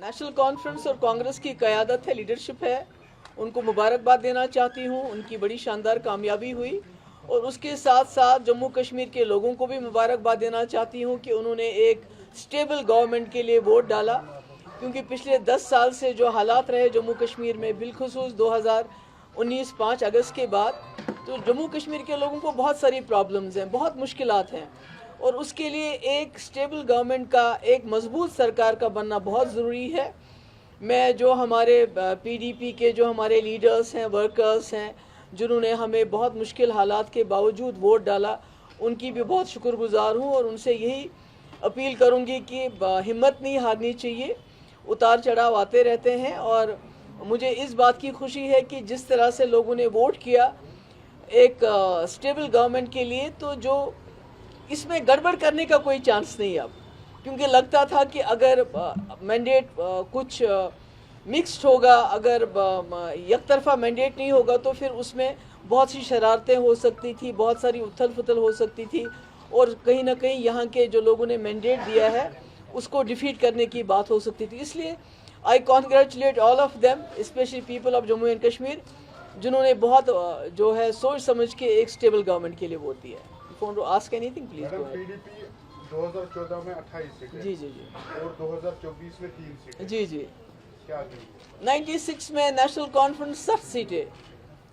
National conference और कांग्रेस की क़यादत है, लीडरशिप है, उनको मुबारकबाद देना चाहती हूँ। उनकी बड़ी शानदार कामयाबी हुई और उसके साथ साथ जम्मू कश्मीर के लोगों को भी मुबारकबाद देना चाहती हूँ कि उन्होंने एक स्टेबल गवर्नमेंट के लिए वोट डाला, क्योंकि पिछले 10 साल से जो हालात रहे जम्मू कश्मीर में, बिलखुसूस 2019 5 अगस्त के बाद, तो जम्मू कश्मीर के लोगों को बहुत सारी प्रॉब्लम्स हैं, बहुत मुश्किलात हैं और उसके लिए एक स्टेबल गवर्नमेंट का, एक मजबूत सरकार का बनना बहुत ज़रूरी है। मैं जो हमारे पीडीपी के जो हमारे लीडर्स हैं, वर्कर्स हैं, जिन्होंने हमें बहुत मुश्किल हालात के बावजूद वोट डाला, उनकी भी बहुत शुक्रगुजार हूँ और उनसे यही अपील करूँगी कि हिम्मत नहीं हारनी चाहिए। उतार चढ़ाव आते रहते हैं और मुझे इस बात की खुशी है कि जिस तरह से लोगों ने वोट किया एक स्टेबल गवर्नमेंट के लिए, तो जो इसमें गड़बड़ करने का कोई चांस नहीं अब, क्योंकि लगता था कि अगर मैंडेट कुछ मिक्स्ड होगा, अगर एक तरफा मैंडेट नहीं होगा तो फिर उसमें बहुत सी शरारतें हो सकती थी, बहुत सारी उथल पुथल हो सकती थी और कहीं ना कहीं यहाँ के जो लोगों ने मैंडेट दिया है उसको डिफीट करने की बात हो सकती थी। इसलिए I congratulate all of them, specially people of Jammu and Kashmir, जिन्होंने बहुत जो है सोच समझ के एक स्टेबल गवर्नमेंट के लिए वोट दिया है। Ask anything please. पीडीपी 2014 में 28 सीटें, जी जी जी, और 2024 में 3 सीटें। जी जी, क्या 96 में नेशनल कॉन्फ्रेंस 60 सीटें,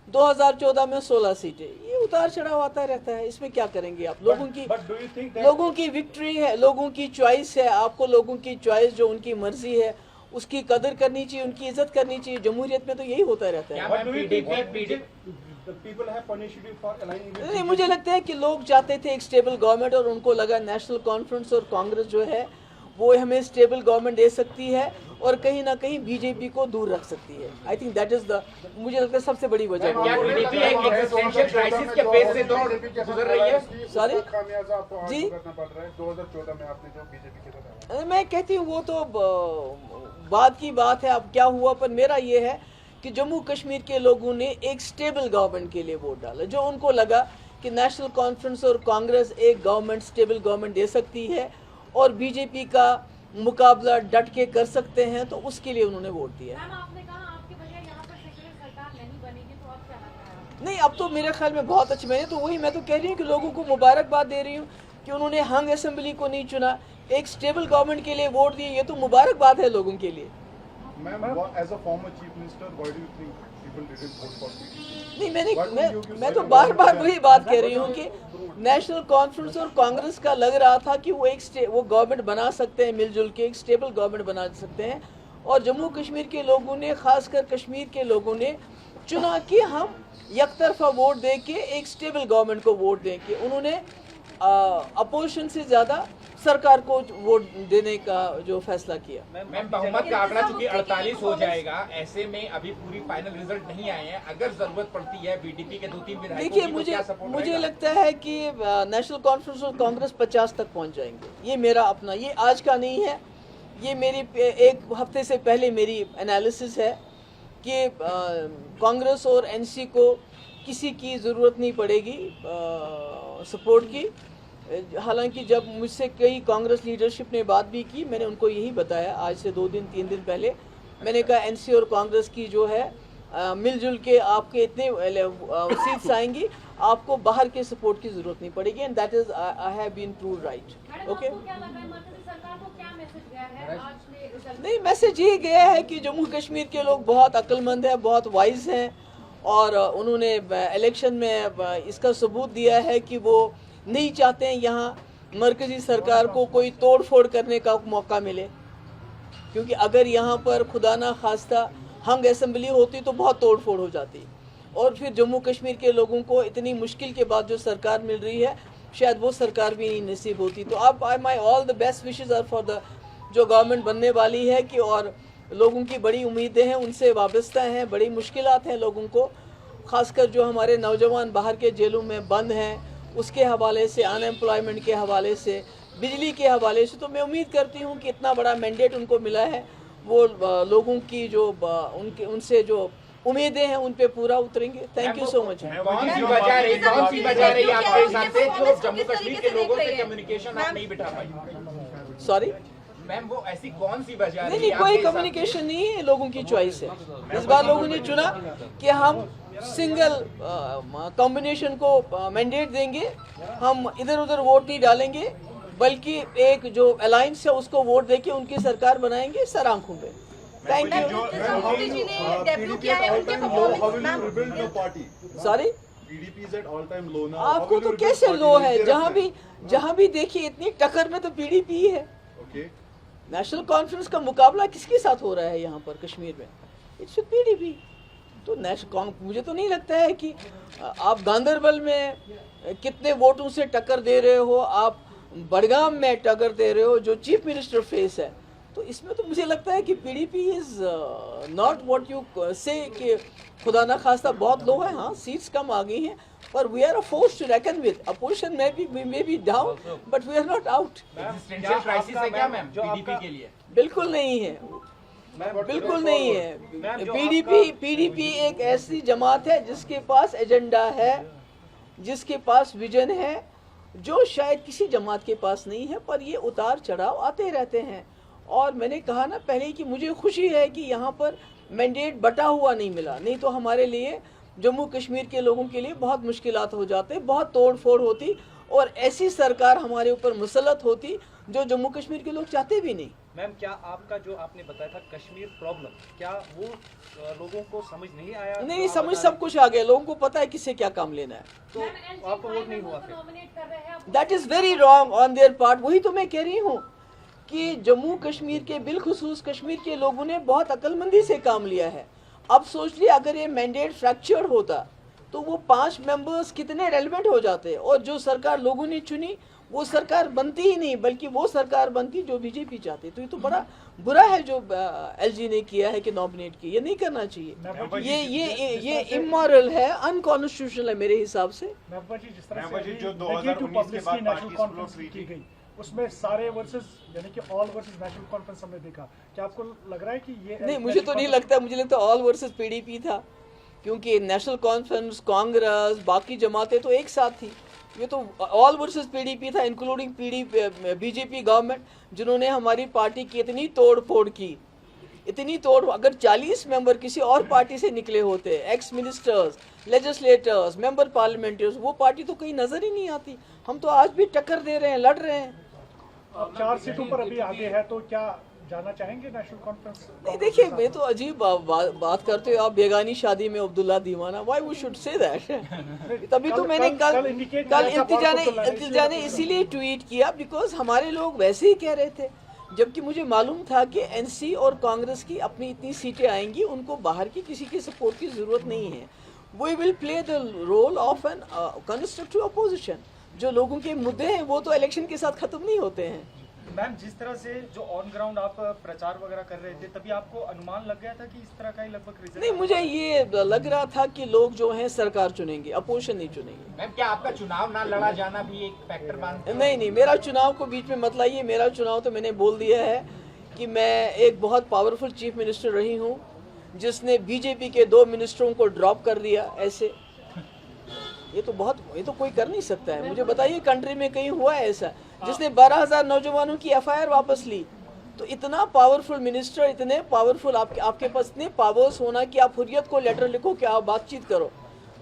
2014 में 16 सीटें। ये उतार चढ़ाव आता रहता है, इसमें क्या करेंगे आप? लोगों की विक्ट्री है, लोगों की चॉइस है, आपको लोगों की चॉइस, जो उनकी मर्जी है उसकी कदर करनी चाहिए, उनकी इज्जत करनी चाहिए। जमहूरियत में तो यही होता रहता है। नहीं, मुझे लगता है कि लोग चाहते थे एक स्टेबल गवर्नमेंट और उनको लगा नेशनल कॉन्फ्रेंस और कांग्रेस जो है वो हमें स्टेबल गवर्नमेंट दे सकती है और कहीं ना कहीं बीजेपी को दूर रख सकती है। I think that is the, मुझे लगता है सबसे बड़ी वजह। सॉरी जी, 2014 में आपने जो बीजेपी के साथ, मैं कहती हूँ वो तो बाद की बात है, अब क्या हुआ, पर मेरा ये है कि जम्मू कश्मीर के लोगों ने एक स्टेबल गवर्नमेंट के लिए वोट डाला, जो उनको लगा कि नेशनल कॉन्फ्रेंस और कांग्रेस एक गवर्नमेंट, स्टेबल गवर्नमेंट दे सकती है और बीजेपी का मुकाबला डट के कर सकते हैं, तो उसके लिए उन्होंने वोट दिया। आपने कहा आपके बजाय यहाँ पर सेक्युलर सरकार नहीं बनेगी, तो अब क्या लगता है? नहीं, अब तो मेरे ख्याल में बहुत अच्छे, मैंने तो वही, मैं तो कह रही हूँ कि लोगों को मुबारकबाद दे रही हूँ कि उन्होंने हंग असेंबली को नहीं चुना, एक स्टेबल गवर्नमेंट के लिए वोट दिए, ये तो मुबारकबाद है लोगों के लिए। as a former chief minister, why do you think people didn't vote for PDP? नहीं, मैं तो बार बार वही बात कह रही हूँ कि नेशनल कॉन्फ्रेंस और कांग्रेस का लग रहा था कि वो गवर्नमेंट बना सकते हैं, मिलजुल के एक स्टेबल गवर्नमेंट बना सकते हैं, और जम्मू कश्मीर के लोगों ने, खासकर कश्मीर के लोगों ने चुना कि हम एक तरफा वोट दे के एक स्टेबल गवर्नमेंट को वोट दें कि उन्होंने अपोजिशन से ज़्यादा सरकार को वोट देने का जो फैसला किया। मैम, बहुमत का आंकड़ा चूंकि 48 हो जाएगा, ऐसे में अभी पूरी फाइनल रिजल्ट नहीं आए हैं, अगर जरूरत पड़ती है बीडीपी के 2-3 विधायकों की, देखिए, मुझे लगता है कि नेशनल कॉन्फ्रेंस और कांग्रेस 50 तक पहुंच जाएंगे। ये मेरा अपना, ये आज का नहीं है, ये मेरी एक हफ्ते से पहले मेरी एनालिसिस है कि कांग्रेस और एनसी को किसी की ज़रूरत नहीं पड़ेगी सपोर्ट की। हालांकि जब मुझसे कई कांग्रेस लीडरशिप ने बात भी की, मैंने उनको यही बताया, आज से 2-3 दिन पहले मैंने कहा एनसी और कांग्रेस की जो है मिलजुल के आपके इतने सीट्स आएंगी, आपको बाहर के सपोर्ट की ज़रूरत नहीं पड़ेगी, and that is I have been proved right. Okay, नहीं, मैसेज ये गया है कि जम्मू कश्मीर के लोग बहुत अक्लमंद हैं, बहुत वाइज हैं और उन्होंने इलेक्शन में इसका सबूत दिया है कि वो नहीं चाहते हैं यहाँ मरकज़ी सरकार को कोई तोड़ फोड़ करने का मौका मिले, क्योंकि अगर यहाँ पर खुदा ना खास्ता हंग असेंबली होती तो बहुत तोड़ फोड़ हो जाती और फिर जम्मू कश्मीर के लोगों को इतनी मुश्किल के बाद जो सरकार मिल रही है शायद वो सरकार भी नहीं नसीब होती। तो अब my all the best wishes are for the जो गवर्नमेंट बनने वाली है कि, और लोगों की बड़ी उम्मीदें हैं, उनसे वाबस्ता हैं, बड़ी मुश्किलात हैं लोगों को, ख़ासकर जो हमारे नौजवान बाहर के जेलों में बंद हैं उसके हवाले से, अनएम्प्लॉयमेंट के हवाले से, बिजली के हवाले से। तो मैं उम्मीद करती हूँ कि इतना बड़ा मैंडेट उनको मिला है, वो लोगों की जो उनसे जो उम्मीदें हैं उन पे पूरा उतरेंगे। Thank you so much. कौन सी वजह रही आपके हिसाब से जो जम्मू कश्मीर के लोगों से कम्युनिकेशन आप नहीं बिठा पाई? सॉरी, मैम वो ऐसी कौन सी वजह नहीं रही नहीं, कोई आपके हिसाब से? कम्युनिकेशन नहीं है, लोगों की चॉइस है। इस बार लोगों ने चुना कि हम सिंगल कॉम्बिनेशन को मैंडेट देंगे, हम इधर उधर वोट नहीं डालेंगे, बल्कि एक जो अलायंस है उसको वोट देके उनकी सरकार बनाएंगे सर आंखों पे। Thank you. मोदी जी ने डेब्यू किया है उनके How will you ma'am rebuild the party? Sorry, PDP is at all-time low now. आपको How will तो you कैसे rebuild लो party? है? Is there a जहाँ भी देखिए इतनी टक्कर में तो पीडीपी है। Okay. नेशनल कॉन्फ्रेंस का मुकाबला किसके साथ हो रहा है यहाँ पर कश्मीर में? It's PDP. तो मुझे तो नहीं लगता है कि आप गांधरबल में कितने वोटों से टक्कर दे रहे हो, आप बड़गाम में टक्कर दे रहे हो जो चीफ मिनिस्टर फेस है, तो इसमें तो मुझे लगता है कि PDP is not what you से कि खुदा ना खास्ता बहुत लो है। हाँ, सीट्स कम आ गई हैं, पर we are a force to reckon with. Opposition may be down, but we are not out. Existential crisis है क्या मैम बीडीपी के लिए? बिल्कुल नहीं है, बिल्कुल नहीं है। पीडीपी एक ऐसी जमात है जिसके पास एजेंडा है, जिसके पास विजन है, जो शायद किसी जमात के पास नहीं है। पर ये उतार चढ़ाव आते रहते हैं, और मैंने कहा ना पहले कि मुझे खुशी है कि यहाँ पर मैंडेट बटा हुआ नहीं मिला, नहीं तो हमारे लिए जम्मू कश्मीर के लोगों के लिए बहुत मुश्किलात हो जाते, बहुत तोड़ फोड़ होती, और ऐसी सरकार हमारे ऊपर मुसल्लत होती जो जम्मू कश्मीर के लोग चाहते भी नहीं। मैम, क्या आपका जो आपने बताया था कश्मीर प्रॉब्लम, क्या वो लोगों को समझ नहीं आया? नहीं, समझ सब कुछ आ गया, लोगों को पता है किससे क्या काम लेना है। तो आपको वोट नहीं हुआ फिर? नॉमिनेट कर रहे हैं that is very wrong on their part. वही तो मैं कह रही हूँ कि जम्मू कश्मीर के बिलखुसूस कश्मीर के लोगों ने बहुत अक्लमंदी से काम लिया है। अब सोच लिया अगर ये मैंडेट फ्रैक्चर होता तो वो 5 मेंबर्स कितने रेलेवेंट हो जाते, और जो सरकार लोगों ने चुनी वो सरकार बनती ही नहीं, बल्कि वो सरकार बनती जो बीजेपी चाहती। तो ये तो बड़ा बुरा है जो एलजी ने किया है कि नॉमिनेट की, ये नहीं करना चाहिए। ये इमोरल है, अनकॉन्स्टिट्यूशनल है मेरे हिसाब से। महबूबा जी, जिस तरह महबूबा जी, से जो अभी 2019 negative के बाद publicity national party conference split की हुई गई, उसमें सारे वर्सेस यानी कि ऑल वर्सेस नेशनल कॉन्फ्रेंस हमने देखा। क्या आपको लग रहा है कि ये नहीं, मुझे तो नहीं लगता, मुझे लगता ऑल वर्सेस पीडीपी था, क्योंकि नेशनल कॉन्फ्रेंस, कांग्रेस, बाकी जमातें तो एक साथ थी। ये तो ऑल वर्सेस पीडीपी था, इंक्लूडिंग बीजेपी गवर्नमेंट, जिन्होंने हमारी पार्टी की इतनी तोड़ फोड़ की, इतनी तोड़। अगर 40 मेंबर किसी और पार्टी से निकले होते, एक्स मिनिस्टर्स, लेजिस्लेटर्स, मेंबर पार्लियामेंट्रियर्स, वो पार्टी तो कहीं नजर ही नहीं आती। हम तो आज भी टक्कर दे रहे हैं, लड़ रहे हैं। अब 4 सीटों पर अभी आगे है, तो क्या जाना चाहेंगे नेशनल कॉन्फ्रेंस? नहीं, देखिए, मैं तो अजीब बात करते हो आप, बेगानी शादी में अब्दुल्ला दीवाना। Why we should say that? तभी तो मैंने कल इंतजा ने इसीलिए ट्वीट किया, बिकॉज हमारे लोग वैसे ही कह रहे थे, जबकि मुझे मालूम था कि एनसी और कांग्रेस की अपनी इतनी सीटें आएंगी, उनको बाहर की किसी की सपोर्ट की जरूरत नहीं है। We will play the role of an constructive opposition. जो लोगों के मुद्दे हैं वो तो इलेक्शन के साथ खत्म नहीं होते हैं। मैम, जिस तरह से जो ऑन ग्राउंड आप प्रचार वगैरह कर रहे थे, तभी आपको अनुमान लग गया था कि इस तरह का ही लगभग रिजल्ट? नहीं, मुझे ये लग रहा था कि लोग जो हैं सरकार चुनेंगे, अपोजिशन नहीं चुनेंगे। मैम, क्या आपका चुनाव ना लड़ा जाना भी एक फैक्टर मानते हो? नहीं, मेरा चुनाव को बीच में मत लाइए। मेरा चुनाव तो मैंने बोल दिया है कि मैं एक बहुत पावरफुल चीफ मिनिस्टर रही हूँ, जिसने बीजेपी के 2 मिनिस्टरों को ड्रॉप कर दिया। ऐसे ये तो कोई कर नहीं सकता है। मुझे बताइए कंट्री में कहीं हुआ है ऐसा, जिसने 12,000 नौजवानों की एफआईआर वापस ली? तो इतना पावरफुल मिनिस्टर, इतने पावरफुल आपके पास इतने पावर्स होना कि आप हुर्रियत को लेटर लिखो कि आप बातचीत करो,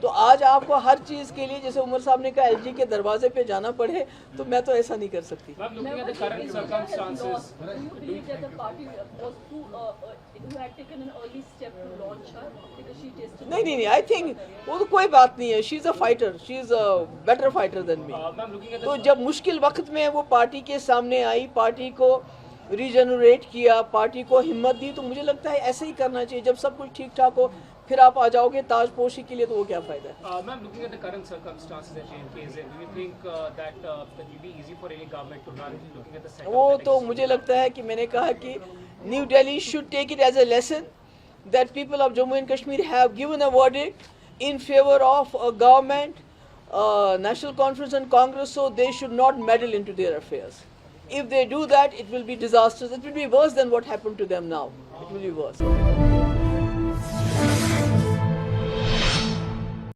तो आज आपको हर चीज के लिए, जैसे उमर साहब ने कहा, एलजी के दरवाजे पे जाना पड़े, तो मैं तो ऐसा नहीं कर सकती। नहीं, आई थिंक वो तो कोई बात नहीं है। She is a fighter, she is a better fighter than me. तो जब मुश्किल वक्त में वो पार्टी के सामने आई, पार्टी को रीजनरेट किया, पार्टी को हिम्मत दी, तो मुझे लगता है ऐसे ही करना चाहिए। जब सब कुछ ठीक ठाक हो, फिर आप आ जाओगे ताजपोशी के लिए, तो वो क्या फायदा है? Ma'am, looking at the current circumstances that JNK is in, do you think that it will be easy for any government to run? Looking at the setup, वो तो मुझे लगता है कि मैंने कहा कि New Delhi should take it as a lesson that people of Jammu and Kashmir have given a verdict in favor of a government, National Conference and Congress, so they should not meddle into their affairs. If they do that, it will be disastrous. It will be worse than what happened to them now. It will be worse.